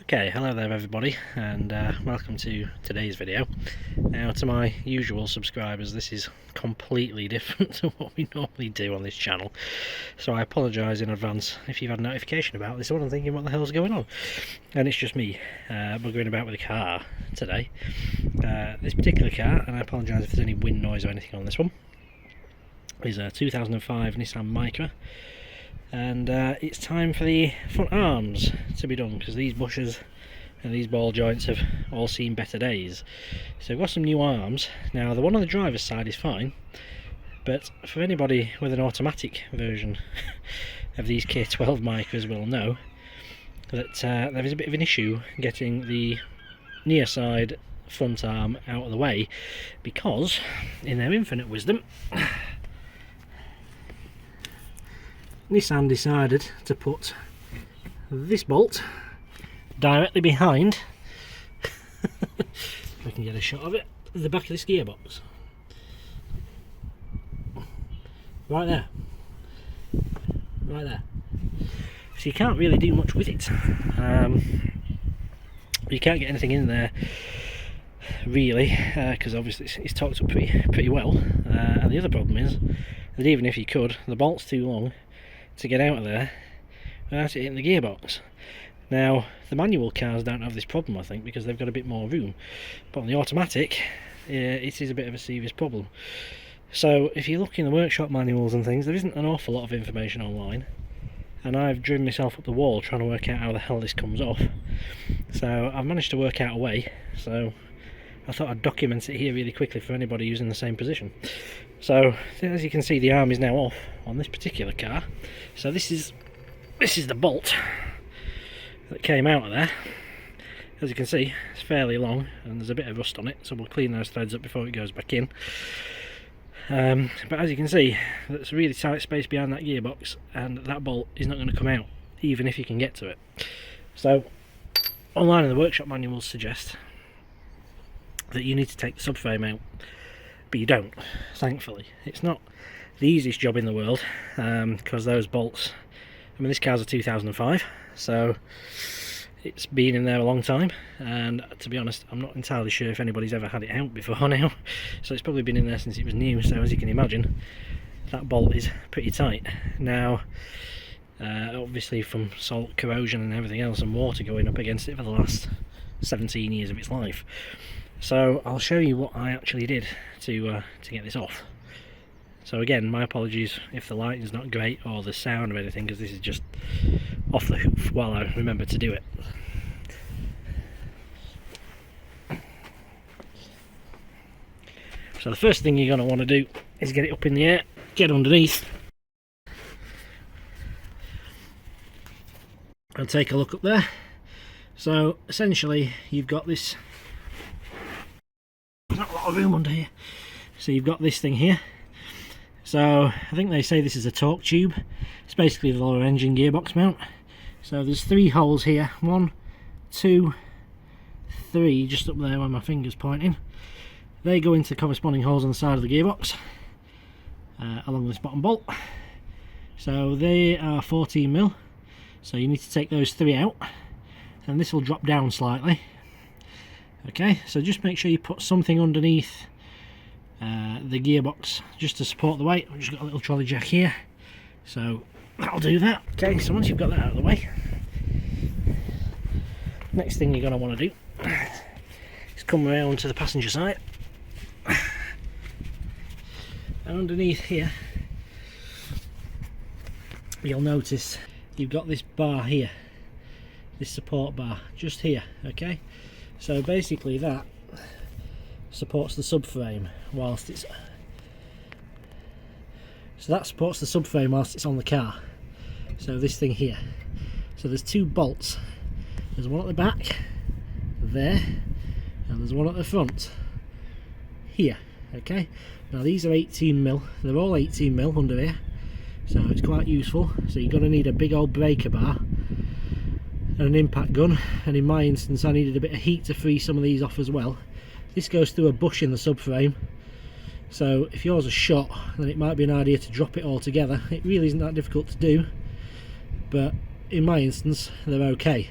Okay, hello there everybody, and welcome to today's video. Now, to my usual subscribers, this is completely different to what we normally do on this channel, so I apologise in advance if you've had a notification about this one and thinking what the hell's going on. And it's just me buggering about with a car today. This particular car, and I apologise if there's any wind noise or anything on this one, is a 2005 Nissan Micra. And it's time for the front arms to be done, because these bushers and these ball joints have all seen better days. So we've got some new arms. Now the one on the driver's side is fine, but for anybody with an automatic version of these K12 Micras will know that there is a bit of an issue getting the near side front arm out of the way, because in their infinite wisdom Nissan decided to put this bolt directly behind if I can get a shot of it, the back of this gearbox. Right there. Right there. So you can't really do much with it. You can't get anything in there really, because obviously it's torqued up pretty well. And the other problem is that even if you could, the bolt's too long to get out of there without it hitting the gearbox. Now the manual cars don't have this problem, I think, because they've got a bit more room, but on the automatic it is a bit of a serious problem. So if you look in the workshop manuals and things, there isn't an awful lot of information online, and I've driven myself up the wall trying to work out how the hell this comes off. So I've managed to work out a way, so I thought I'd document it here really quickly for anybody who's in the same position. So as you can see, the arm is now off on this particular car. So this is the bolt that came out of there. As you can see, it's fairly long and there's a bit of rust on it, so we'll clean those threads up before it goes back in. But as you can see, there's a really tight space behind that gearbox, and that bolt is not going to come out even if you can get to it. So online in the workshop manuals suggest that you need to take the subframe out, but you don't, thankfully. It's not the easiest job in the world, because those bolts, I mean, this car's a 2005, so it's been in there a long time, and to be honest, I'm not entirely sure if anybody's ever had it out before now, so it's probably been in there since it was new. So as you can imagine, that bolt is pretty tight. Now obviously from salt, corrosion and everything else, and water going up against it for the last 17 years of its life. So I'll show you what I actually did to get this off. So again, my apologies if the lighting's not great or the sound or anything, because this is just off the hoof while I remember to do it. So the first thing you're going to want to do is get it up in the air, get underneath, and take a look up there. So essentially you've got this, not a lot of room under here, so you've got this thing here. So I think they say this is a torque tube. It's basically the lower engine gearbox mount. So there's 3 holes here, 1, 2, 3, just up there where my finger's pointing. They go into corresponding holes on the side of the gearbox along this bottom bolt. So they are 14mm, so you need to take those 3 out, and this will drop down slightly. Okay, so just make sure you put something underneath the gearbox just to support the weight. I've just got a little trolley jack here, so that'll do that. Okay, so once you've got that out of the way, next thing you're going to want to do is come around to the passenger side, and underneath here you'll notice you've got this bar here, this support bar just here. Okay, so basically that supports the subframe whilst it's on the car. So this thing here, so there's 2 bolts, there's one at the back there and there's one at the front here. Okay, now these are 18mm, they're all 18mm under here, so it's quite useful. So you're going to need a big old breaker bar and an impact gun, and in my instance I needed a bit of heat to free some of these off as well. This goes through a bush in the subframe, so if yours is shot, then it might be an idea to drop it all together. It really isn't that difficult to do, but in my instance they're okay.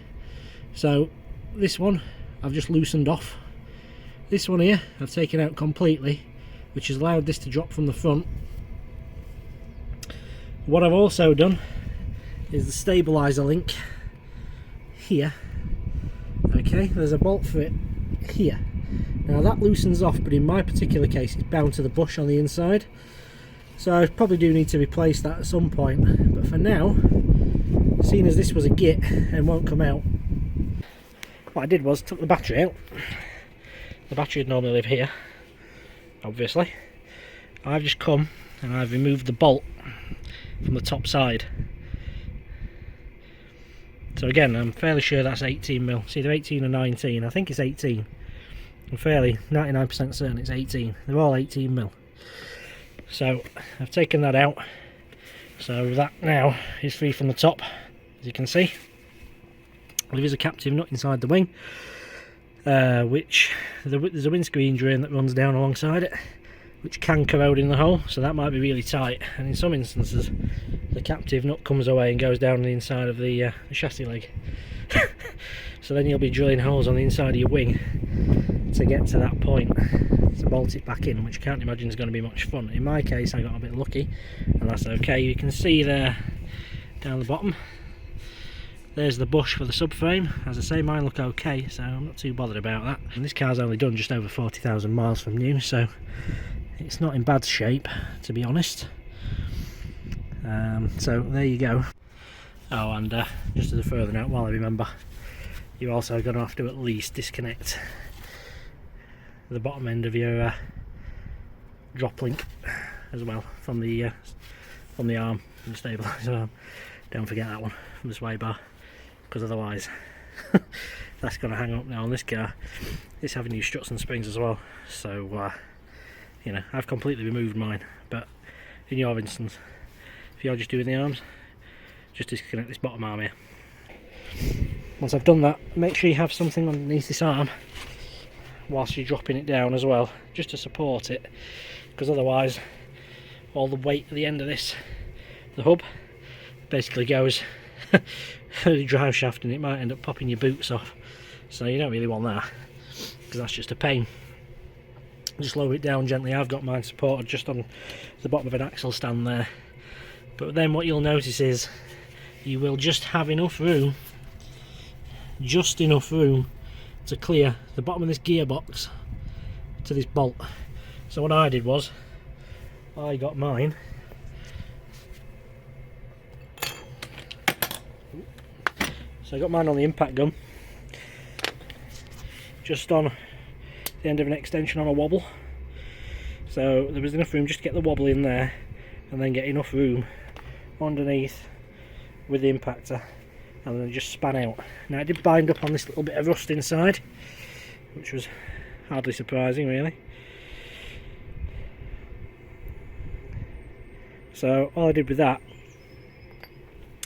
So this one I've just loosened off. This one here I've taken out completely, which has allowed this to drop from the front. What I've also done is the stabilizer link here. Okay, there's a bolt for it here. Now that loosens off, but in my particular case it's bound to the bush on the inside, so I probably do need to replace that at some point. But for now, seeing as this was a git and won't come out, what I did was took the battery out. The battery would normally live here, obviously. I've just come and I've removed the bolt from the top side. So again, I'm fairly sure that's 18mm. It's either 18 or 19. I think it's 18. I'm fairly 99% certain it's 18. They're all 18mm. So I've taken that out. So that now is free from the top, as you can see. There is a captive nut inside the wing, which there's a windscreen drain that runs down alongside it, which can corrode in the hole, so that might be really tight, and in some instances the captive nut comes away and goes down the inside of the chassis leg. So then you'll be drilling holes on the inside of your wing to get to that point to bolt it back in, which I can't imagine is going to be much fun. In my case I got a bit lucky, and that's okay. You can see there down the bottom, there's the bush for the subframe. As I say, mine look okay, so I'm not too bothered about that. And this car's only done just over 40,000 miles from new, so it's not in bad shape, to be honest. So there you go. Oh, and just as a further note, while I remember, you're also going to have to at least disconnect the bottom end of your drop link as well from the arm, from the stabilizer arm. Don't forget that one from the sway bar, because otherwise that's going to hang up. Now on this car, it's having new struts and springs as well, so you know, I've completely removed mine. But in your instance, if you're just doing the arms, just disconnect this bottom arm here. Once I've done that, make sure you have something underneath this arm whilst you're dropping it down as well, just to support it, because otherwise all the weight at the end of this, the hub, basically goes through the drive shaft, and it might end up popping your boots off. So you don't really want that, because that's just a pain. Just lower it down gently. I've got mine supported just on the bottom of an axle stand there. But then what you'll notice is you will just have enough room, to clear the bottom of this gearbox to this bolt. So what I did was, I got mine on the impact gun, just on the end of an extension on a wobble. So there was enough room just to get the wobble in there, and then get enough room underneath with the impactor, and then just span out. Now it did bind up on this little bit of rust inside, which was hardly surprising really. So all I did with that,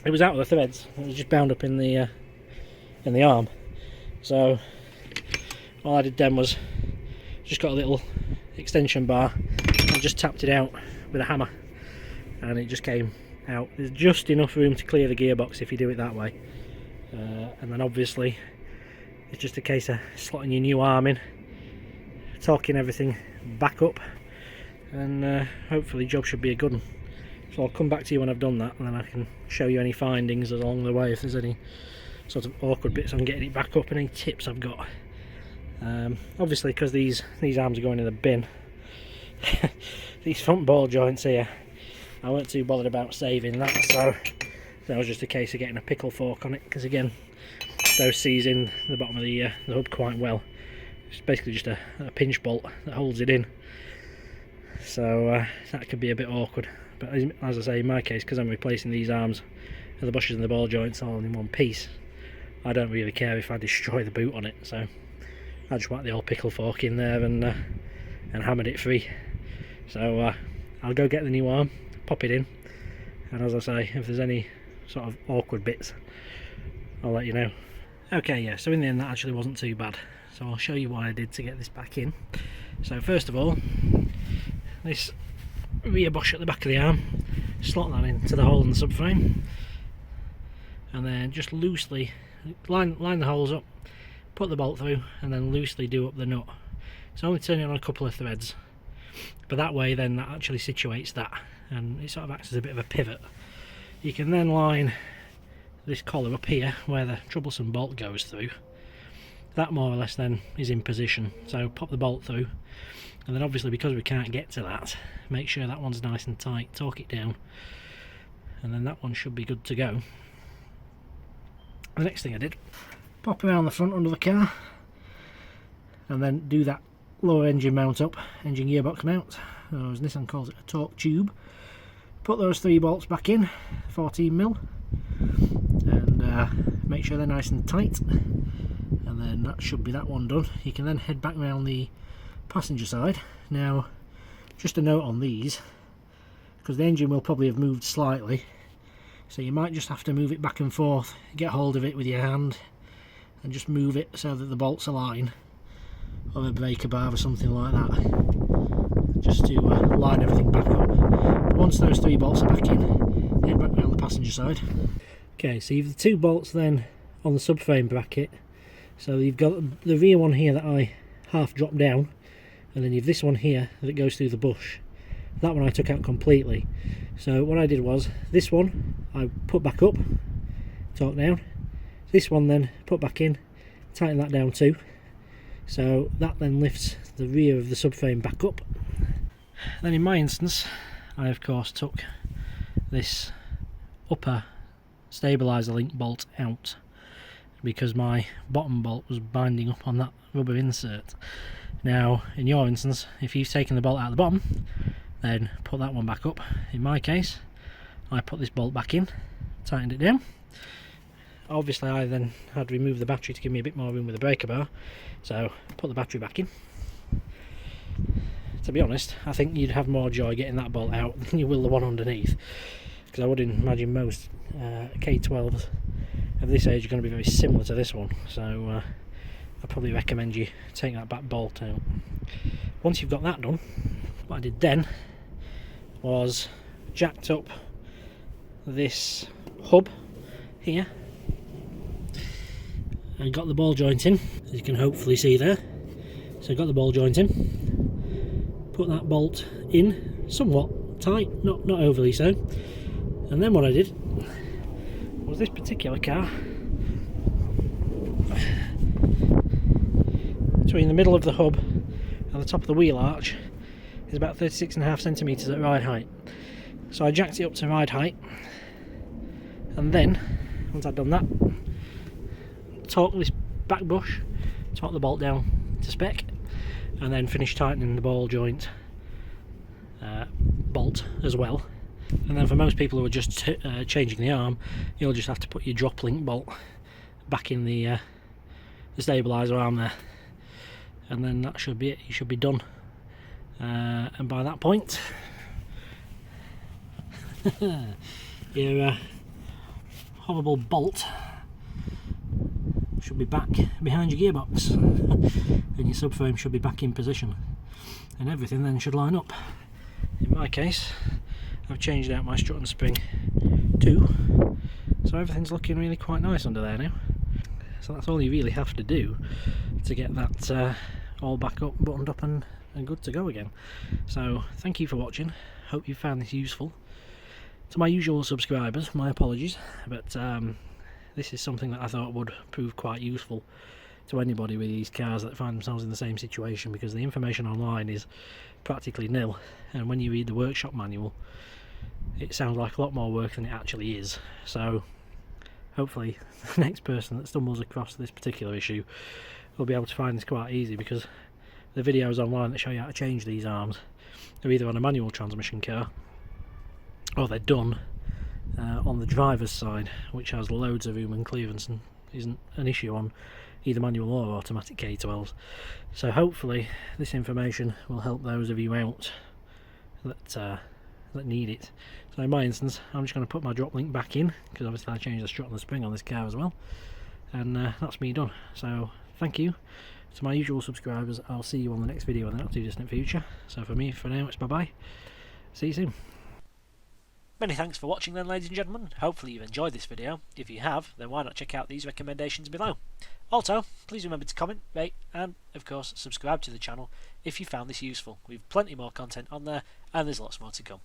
it was out of the threads, it was just bound up in the arm. So all I did then was just got a little extension bar and just tapped it out with a hammer, and it just came out. There's just enough room to clear the gearbox if you do it that way, and then obviously it's just a case of slotting your new arm in, torquing everything back up, and hopefully the job should be a good one. So I'll come back to you when I've done that, and then I can show you any findings along the way, if there's any sort of awkward bits on getting it back up and any tips I've got. Obviously, because these arms are going in the bin, these front ball joints here, I weren't too bothered about saving that, so that was just a case of getting a pickle fork on it, because again, those seize in the bottom of the hub quite well. It's basically just a pinch bolt that holds it in, so that could be a bit awkward. But as I say, in my case, because I'm replacing these arms and the bushes and the ball joints all in one piece, I don't really care if I destroy the boot on it, so I just whacked the old pickle fork in there and hammered it free. So I'll go get the new arm, pop it in, and as I say, if there's any sort of awkward bits, I'll let you know. Okay, yeah, so in the end that actually wasn't too bad, so I'll show you what I did to get this back in. So first of all, this rear bush at the back of the arm, slot that into the hole in the subframe, and then just loosely line the holes up, put the bolt through and then loosely do up the nut. It's only turning on a couple of threads, but that way then that actually situates that, and it sort of acts as a bit of a pivot. You can then line this collar up here where the troublesome bolt goes through. That more or less then is in position, so pop the bolt through, and then obviously because we can't get to that, make sure that one's nice and tight, torque it down, and then that one should be good to go. The next thing I did, pop around the front under the car and then do that lower engine mount up, engine gearbox mount, or as Nissan calls it, a torque tube. Put those 3 bolts back in, 14mm, and make sure they're nice and tight, and then that should be that one done. You can then head back around the passenger side. Now just a note on these, because the engine will probably have moved slightly, so you might just have to move it back and forth, get hold of it with your hand and just move it so that the bolts align, or a breaker bar or something like that, just to line everything back up. But once those 3 bolts are back in, head back around the passenger side. Okay, so you've the 2 bolts then on the subframe bracket, so you've got the rear one here that I half dropped down, and then you've this one here that goes through the bush. That one I took out completely. So what I did was, this one I put back up, torque down, this one then put back in, tighten that down too, so that then lifts the rear of the subframe back up. Then in my instance, I of course took this upper stabiliser link bolt out, because my bottom bolt was binding up on that rubber insert. Now in your instance, if you've taken the bolt out of the bottom, then put that one back up. In my case, I put this bolt back in, tightened it down. Obviously I then had removed the battery to give me a bit more room with the breaker bar, so put the battery back in. To be honest, I think you'd have more joy getting that bolt out than you will the one underneath, because I would imagine most K12s of this age are going to be very similar to this one, so I'd probably recommend you take that back bolt out. Once you've got that done, what I did then was jacked up this hub here and got the ball joint in, as you can hopefully see there. So I got the ball joint in, put that bolt in somewhat tight, not overly so, and then what I did was this particular car, between the middle of the hub and the top of the wheel arch is about 36.5 centimetres at ride height. So I jacked it up to ride height, and then once I'd done that, torque this back bush, torque the bolt down to spec, and then finish tightening the ball joint bolt as well. And then for most people who are just changing the arm, you'll just have to put your drop link bolt back in the stabiliser arm there, and then that should be it. You should be done. And by that point, your horrible bolt should be back behind your gearbox, and your subframe should be back in position, and everything then should line up. In my case, I've changed out my strut and spring too, so everything's looking really quite nice under there now. So that's all you really have to do to get that all back up, buttoned up and good to go again. So thank you for watching, hope you found this useful. To my usual subscribers, my apologies, but this is something that I thought would prove quite useful to anybody with these cars that find themselves in the same situation, because the information online is practically nil, and when you read the workshop manual it sounds like a lot more work than it actually is. So hopefully the next person that stumbles across this particular issue will be able to find this quite easy, because the videos online that show you how to change these arms are either on a manual transmission car, or they're done on the driver's side, which has loads of room and clearance and isn't an issue on either manual or automatic K12s. So hopefully this information will help those of you out that need it. So in my instance, I'm just going to put my drop link back in, because obviously I changed the strut and the spring on this car as well, and that's me done. So thank you to my usual subscribers. I'll see you on the next video in the not too distant future. So for me, for now, it's bye bye, see you soon. Many thanks for watching then, ladies and gentlemen. Hopefully you've enjoyed this video. If you have, then why not check out these recommendations below. Also, please remember to comment, rate, and of course subscribe to the channel if you found this useful. We've plenty more content on there, and there's lots more to come.